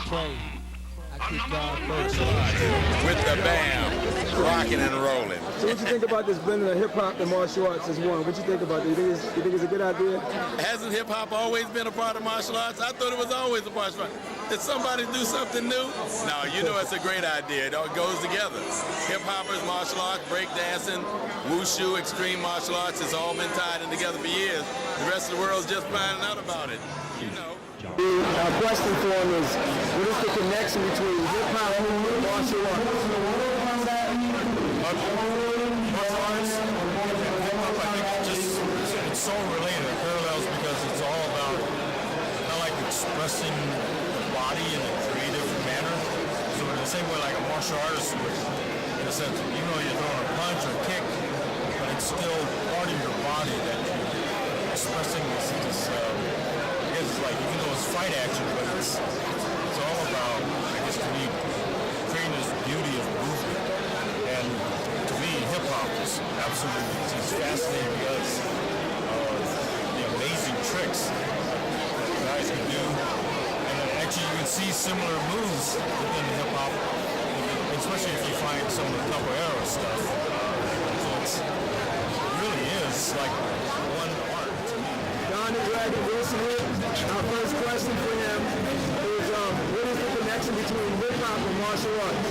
pray. I keep God first. With the bam, rocking and rolling. So what you think about this blending of hip-hop and martial arts as one? What you think about it? You think it's a good idea? Hasn't hip-hop always been a part of martial arts? I thought it was always a part of martial arts. Did somebody do something new? No, you know it's a great idea. It all goes together. Hip-hoppers, martial arts, breakdancing, wushu, extreme martial arts, it's all been tied in together for years. The rest of the world's just finding out about it, you know. The question for him is, what is the connection between hip-hop and martial arts? Martial arts and hip-hop, I think it's so related, it parallels, because it's all about kind of like expressing the body in a creative manner. So in the same way like a martial artist would, in a sense, even though you're throwing a punch or kick, but it's still part of your body that you're expressing this it's like, even though it's fight action, but it's all about, I guess, to me, creating this beauty of movement. And to me, hip-hop is absolutely just fascinating because of the amazing tricks that guys can do. And actually, you can see similar moves within hip-hop, especially if you find some of the capoeira stuff. So it really is like one art to me. Don the Dragon Wilson here. Our first question for him is, what is the connection between hip-hop and martial arts?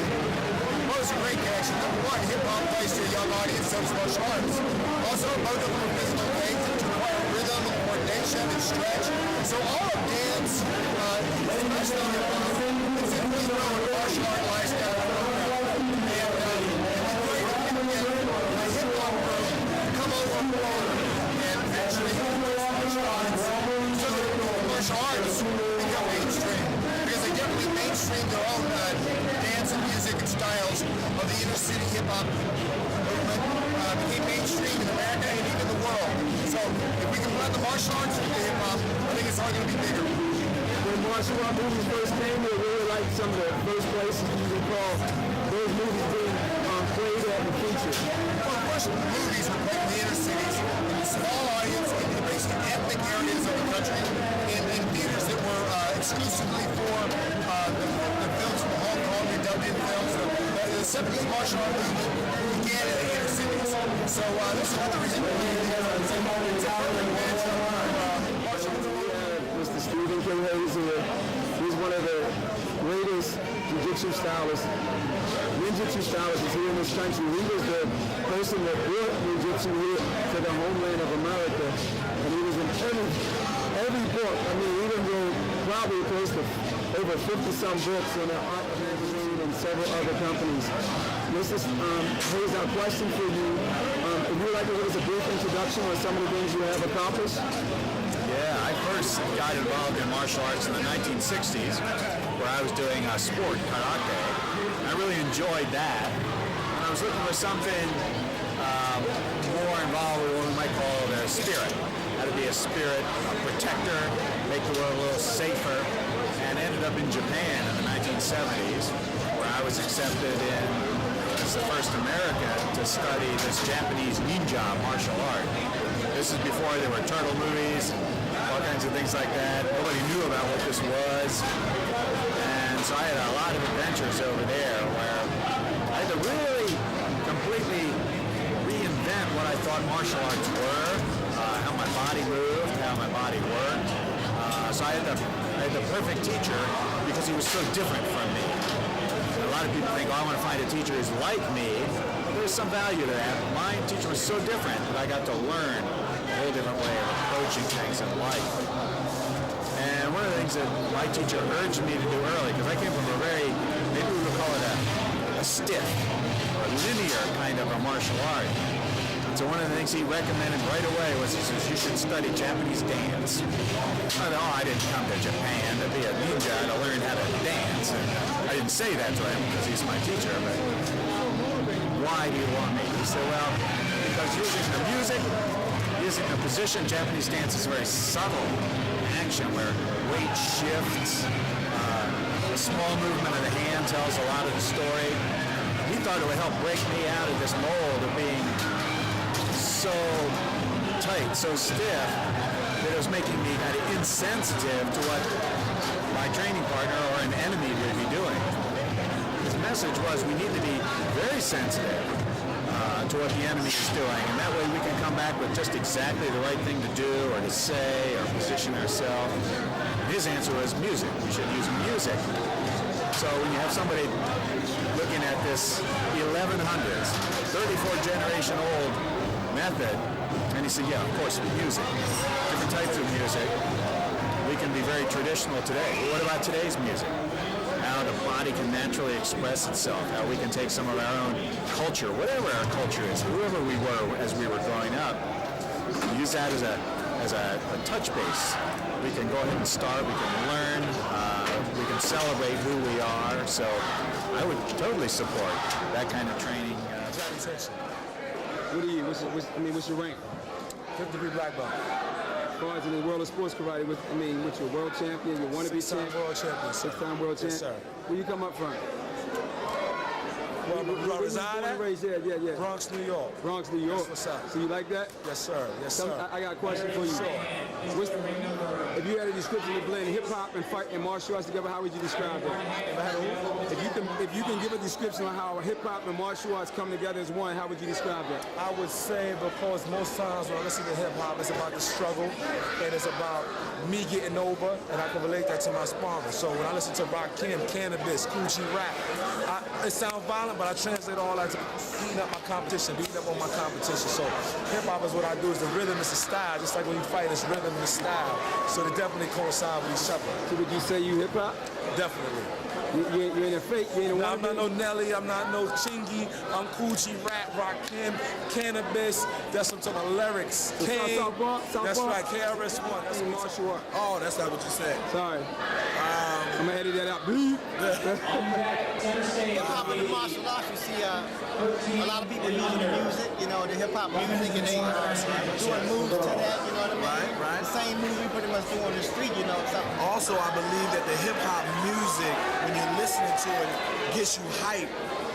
Well, it's a great connection. Number one, hip-hop plays to a young audience, so does martial arts. Also, both of them are physical games that require rhythm, coordination, and stretch. So all of dance, especially hip-hop, is in the martial art lifestyle program. And it's great if you can get a hip-hop group to come over and actually martial arts. So the martial arts become mainstream because they definitely mainstream their own dance and music and styles of the inner city hip-hop movement became mainstream in America and even the world. So if we can blend the martial arts with the hip-hop, I think it's all going to be bigger. When martial art movies first came, they really liked some of the first places you recall those movies being played at and featured. Well, of course, movies were played in the inner cities, in a small audience, in basically ethnic areas of the country, in theaters that were exclusively for the films from Hong Kong and dubbed in films. The 70s martial art movement began in the inner cities. So there's another reason why it's a perfect match of martial arts. Mr. Stephen K. Hayes here. He's one of the greatest jiu-jitsu stylists, ninjutsu stylists here in this country. He was the person that brought jiu-jitsu here to the homeland of America. And he was in every book. I mean, he even wrote probably close to over 50-some books in the Art magazine and several other companies. Mr. Hayes, our question for you, if you'd like to give us a brief introduction on some of the things you have accomplished. Yeah, I first got involved in martial arts in the 1960s, where I was doing sport, karate. I really enjoyed that. And I was looking for something more involved with what we might call the spirit. How to be a spirit, a protector, make the world a little safer, and ended up in Japan in the 1970s, where I was accepted in as the first American to study this Japanese ninja martial art. This is before there were turtle movies, all kinds of things like that. Nobody knew about what this was. And so I had a lot of adventures over there where I had to really completely reinvent what I thought martial arts were, how my body moved, how my body worked. So I had the perfect teacher because he was so different from me. A lot of people think, oh, I want to find a teacher who's like me. There's some value to that. My teacher was so different that I got to learn a whole different way of approaching things in life. And one of the things that my teacher urged me to do early, because I came from a very, maybe we would call it a stiff, or linear kind of a martial art. So one of the things he recommended right away was he says, you should study Japanese dance. I thought, oh, I didn't come to Japan to be a ninja to learn how to dance. And I didn't say that to him because he's my teacher, but why do you want me? He said, well, because using the music, using the position, Japanese dance is very subtle action where weight shifts, a small movement of the hand tells a lot of the story. He thought it would help break me out of this mold of being so tight, so stiff, that it was making me kind of insensitive to what my training partner or an enemy message was we need to be very sensitive to what the enemy is doing, and that way we can come back with just exactly the right thing to do or to say or position ourselves. His answer was music. We should use music. So when you have somebody looking at this 1100s, 34 generation old method, and he said, yeah, of course, music, different types of music. We can be very traditional today. But what about today's music? How the body can naturally express itself, how we can take some of our own culture, whatever our culture is, whoever we were as we were growing up, use that as a touch base. We can go ahead and start, we can learn, we can celebrate who we are. So I would totally support that kind of training. What are you? What's your rank? 53 black belt. As far as in the world of sports karate, what's your world champion, your wannabe champion? World champion. Six-time world champion? Yes, sir. Where you come up from? Where I reside at? Yeah. Bronx, New York. Bronx, New York. That's what's up. So you like that? Yes, sir. Yes, sir. I got a question for you. Sure. If you had a description to blend hip hop and fight and martial arts together, how would you describe that? If you can give a description of how hip hop and martial arts come together as one, how would you describe that? I would say because most times when I listen to hip hop, it's about the struggle and it's about me getting over, and I can relate that to my sponsor. So when I listen to Rakim, Cannabis, Coochie Rap, it sounds violent, but I translate all that to beating up my competition, beating up on my competition. So hip hop is what I do, is the rhythm, is the style. Just like when you fight, it's rhythm and style. So they definitely coincide with each other. So would you say you hip hop? Definitely. You ain't a fake, you ain't a No, wannabe? I'm not no Nelly, I'm not no Chingy, I'm Coochie Rap, Rakim, Cannabis, that's some type of lyrics. So King, South Bronx? that's right, KRS-One. That's In martial arts. Oh, that's not what you said. Sorry. I'm gonna edit that out. Bleep. Hip hop and the martial arts, you see a lot of people using the music, the hip hop music, and they doing moves to that, you know what I mean? Right. The same move we pretty much do on the street, something. Also, I believe that the hip hop music, when you're listening to it, gets you hyped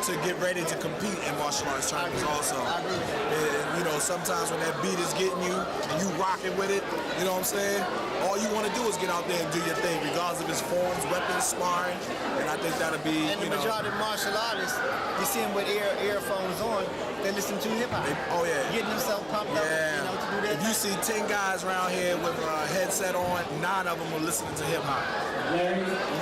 to get ready to compete in martial arts tournaments also. I agree. And, sometimes when that beat is getting you and you rocking with it, you know what I'm saying? All you want to do is get out there and do your thing, regardless of its forms, weapons, sparring, and I think that'll be, And the majority of martial artists, you see them with earphones on, they listen to hip hop. Oh, yeah. Getting themselves pumped up, Yeah. to do that. If you see 10 guys around here with a headset on, 9 of them are listening to hip hop.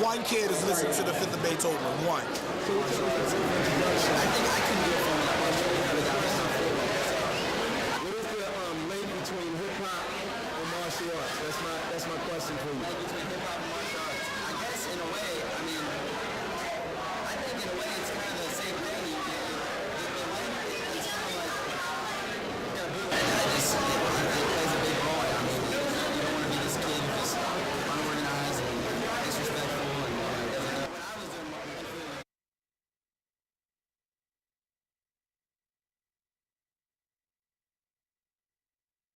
One kid is listening to the Fifth of Beethoven. One. I think I can